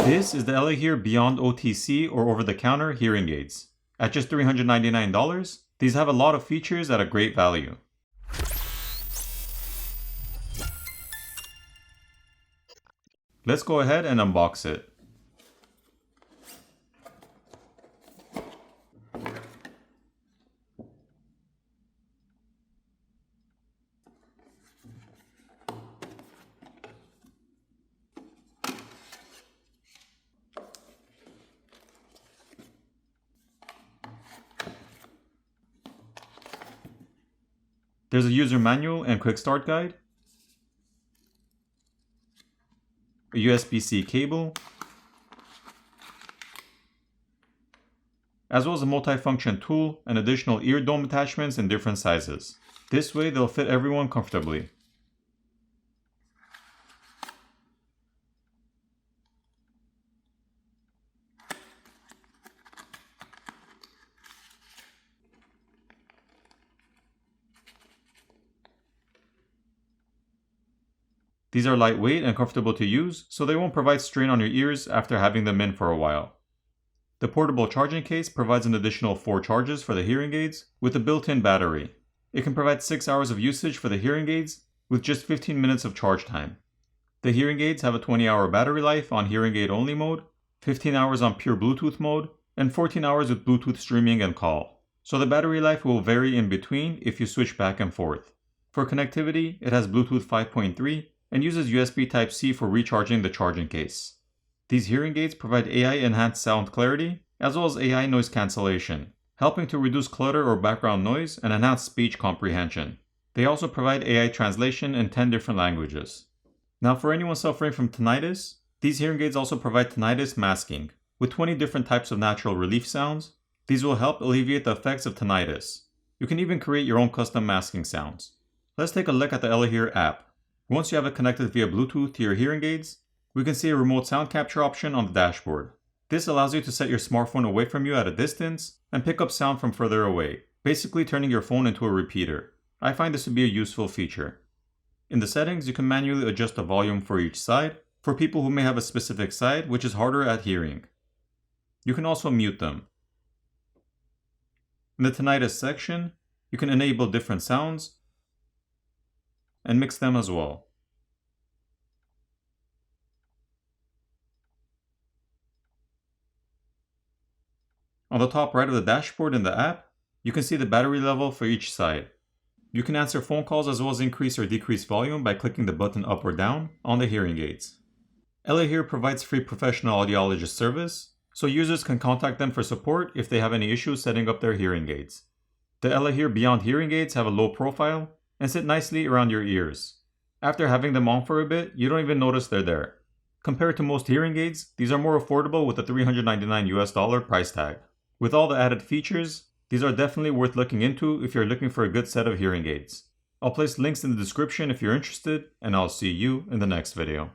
This is the ELEHEAR Beyond OTC or over-the-counter hearing aids. At just $399, these have a lot of features at a great value. Let's go ahead and unbox it. There's a user manual and quick start guide, a USB-C cable, as well as a multifunction tool and additional ear dome attachments in different sizes. This way they'll fit everyone comfortably. These are lightweight and comfortable to use, so they won't provide strain on your ears after having them in for a while. The portable charging case provides an additional 4 charges for the hearing aids with a built-in battery. It can provide 6 hours of usage for the hearing aids with just 15 minutes of charge time. The hearing aids have a 20-hour battery life on hearing aid only mode, 15 hours on pure Bluetooth mode, and 14 hours with Bluetooth streaming and call. So the battery life will vary in between if you switch back and forth. For connectivity, it has Bluetooth 5.3 and uses USB Type-C for recharging the charging case. These hearing aids provide AI-enhanced sound clarity as well as AI noise cancellation, helping to reduce clutter or background noise and enhance speech comprehension. They also provide AI translation in 10 different languages. Now for anyone suffering from tinnitus, these hearing aids also provide tinnitus masking. With 20 different types of natural relief sounds, these will help alleviate the effects of tinnitus. You can even create your own custom masking sounds. Let's take a look at the ELEHEAR app. Once you have it connected via Bluetooth to your hearing aids, we can see a remote sound capture option on the dashboard. This allows you to set your smartphone away from you at a distance and pick up sound from further away, basically turning your phone into a repeater. I find this to be a useful feature. In the settings, you can manually adjust the volume for each side, for people who may have a specific side which is harder at hearing. You can also mute them. In the tinnitus section, you can enable different sounds and mix them as well. On the top right of the dashboard in the app, you can see the battery level for each side. You can answer phone calls as well as increase or decrease volume by clicking the button up or down on the hearing aids. ELEHEAR provides free professional audiologist service, so users can contact them for support if they have any issues setting up their hearing aids. The ELEHEAR Beyond hearing aids have a low profile and sit nicely around your ears. After having them on for a bit, you don't even notice they're there. Compared to most hearing aids, these are more affordable with a $399 price tag. With all the added features, these are definitely worth looking into if you're looking for a good set of hearing aids. I'll place links in the description if you're interested, and I'll see you in the next video.